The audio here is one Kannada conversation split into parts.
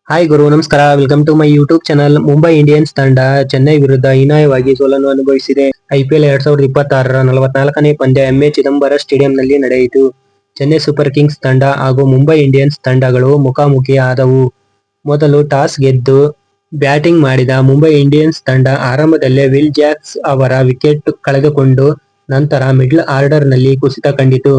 ಹಾಯ್ ಗುರು, ನಮಸ್ಕಾರ. Welcome to my YouTube channel. Mumbai Indians ತಂಡ ಚೆನ್ನೈ ವಿರುದ್ಧ ಹೀನಾಯವಾಗಿ ಸೋಲನ್ನು ಅನುಭವಿಸಿದೆ. ಐಪಿಎಲ್ 2026ರ 44ನೇ ಪಂದ್ಯ ಎಂಎ ಚಿದಂಬರ ಸ್ಟೇಡಿಯಂನಲ್ಲಿ ನಡೆಯಿತು. ಚೆನ್ನೈ ಸೂಪರ್ ಕಿಂಗ್ಸ್ ತಂಡ ಹಾಗೂ ಮುಂಬೈ ಇಂಡಿಯನ್ಸ್ ತಂಡಗಳು ಮುಖಾಮುಖಿ ಆದವು. ಮೊದಲು ಟಾಸ್ ಗೆದ್ದು ಬ್ಯಾಟಿಂಗ್ ಮಾಡಿದ ಮುಂಬೈ ಇಂಡಿಯನ್ಸ್ ತಂಡ ಆರಂಭದಲ್ಲೇ ವಿಲ್ ಜಾಕ್ಸ್ ಅವರ ವಿಕೆಟ್ ಕಳೆದುಕೊಂಡು ನಂತರ ಮಿಡ್ಲ್ ಆರ್ಡರ್ನಲ್ಲಿ ಕುಸಿತ ಕಂಡಿತು.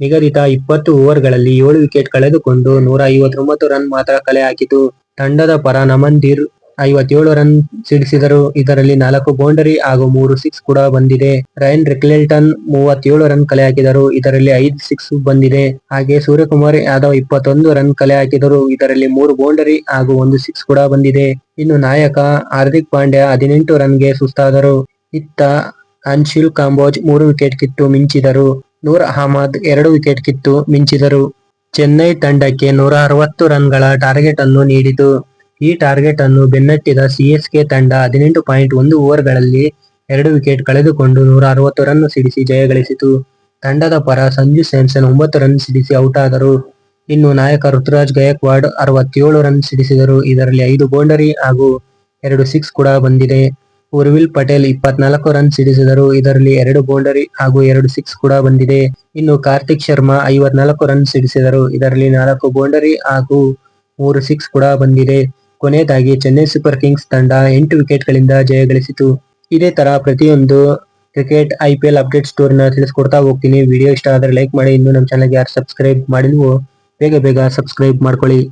ನಿಗದಿತ 20 ಓವರ್ಗಳಲ್ಲಿ 7 ವಿಕೆಟ್ ಕಳೆದುಕೊಂಡು 159 ರನ್ ಮಾತ್ರ ಕಲೆ ಹಾಕಿತು. ತಂಡದ ಪರ ನಮನ್ ಧೀರ್ 57 ರನ್ ಸಿಡಿಸಿದರು. ಇದರಲ್ಲಿ 4 ಬೌಂಡರಿ ಹಾಗೂ 3 ಸಿಕ್ಸ್ ಕೂಡ ಬಂದಿದೆ. ರಯಾನ್ ರಿಕ್ಲೆಲ್ಟನ್ 37 ರನ್ ಕಲೆ ಹಾಕಿದರು. ಇದರಲ್ಲಿ 5 ಸಿಕ್ಸ್ ಬಂದಿದೆ. ಹಾಗೆ ಸೂರ್ಯಕುಮಾರ್ ಯಾದವ್ 21 ರನ್ ಕಲೆ ಹಾಕಿದರು. ಇದರಲ್ಲಿ 3 ಬೌಂಡರಿ ಹಾಗೂ 1 ಸಿಕ್ಸ್ ಕೂಡ ಬಂದಿದೆ. ಇನ್ನು ನಾಯಕ ಹಾರ್ದಿಕ್ ಪಾಂಡ್ಯ 18 ರನ್ಗೆ ಸುಸ್ತಾದರು. ಇತ್ತ ಅನ್ಶುಲ್ ಕಾಂಬೋಜ್ 3 ವಿಕೆಟ್ ಕಿತ್ತು ಮಿಂಚಿದರು. ನೂರ್ ಅಹಮದ್ 2 ವಿಕೆಟ್ ಕಿತ್ತು ಮಿಂಚಿದರು. ಚೆನ್ನೈ ತಂಡಕ್ಕೆ 160 ರನ್ಗಳ ಟಾರ್ಗೆಟ್ ಅನ್ನು ನೀಡಿತು. ಈ ಟಾರ್ಗೆಟ್ ಅನ್ನು ಬೆನ್ನಟ್ಟಿದ ಸಿಎಸ್ಕೆ ತಂಡ 18.1 ಓವರ್ಗಳಲ್ಲಿ 2 ವಿಕೆಟ್ ಕಳೆದುಕೊಂಡು 160 ರನ್ ಸಿಡಿಸಿ ಜಯಗಳಿಸಿತು. ತಂಡದ ಪರ ಸಂಜು ಸ್ಯಾಮ್ಸನ್ 9 ರನ್ ಸಿಡಿಸಿ ಔಟ್ ಆದರು. ಇನ್ನು ನಾಯಕ ಋತುರಾಜ್ ಗಯಕ್ವಾಡ್ 67 ರನ್ ಸಿಡಿಸಿದರು. ಇದರಲ್ಲಿ 5 ಬೌಂಡರಿ ಹಾಗೂ 2 ಸಿಕ್ಸ್ ಕೂಡ ಬಂದಿದೆ. ಉರ್ವಿಲ್ ಪಟೇಲ್ 24 ರನ್ ಸಿಡಿಸಿದರು. ಇದರಲ್ಲಿ 2 ಬೌಂಡರಿ ಹಾಗೂ 2 ಸಿಕ್ಸ್ ಕೂಡ ಬಂದಿದೆ. ಇನ್ನು ಕಾರ್ತಿಕ್ ಶರ್ಮಾ 54 ರನ್ ಸಿಡಿಸಿದರು. ಇದರಲ್ಲಿ 4 ಬೌಂಡರಿ ಹಾಗೂ 3 ಸಿಕ್ಸ್ ಕೂಡ ಬಂದಿದೆ. ಕೊನೆಯದಾಗಿ ಚೆನ್ನೈ ಸೂಪರ್ ಕಿಂಗ್ಸ್ ತಂಡ 8 ವಿಕೆಟ್ಗಳಿಂದ ಜಯಗಳಿಸಿತು. ಇದೇ ತರ ಪ್ರತಿಯೊಂದು ಕ್ರಿಕೆಟ್ ಐಪಿಎಲ್ ಅಪ್ಡೇಟ್ ಸ್ಟೋರಿನ ತಿಳಿಸ್ಕೊಡ್ತಾ ಹೋಗ್ತೀನಿ. ವಿಡಿಯೋ ಇಷ್ಟ ಆದರೆ ಲೈಕ್ ಮಾಡಿ. ಇನ್ನು ನಮ್ಮ ಚಾನಲ್ಗೆ ಯಾರು ಸಬ್ಸ್ಕ್ರೈಬ್ ಮಾಡಿಲ್ವೋ ಬೇಗ ಸಬ್ಸ್ಕ್ರೈಬ್ ಮಾಡ್ಕೊಳ್ಳಿ.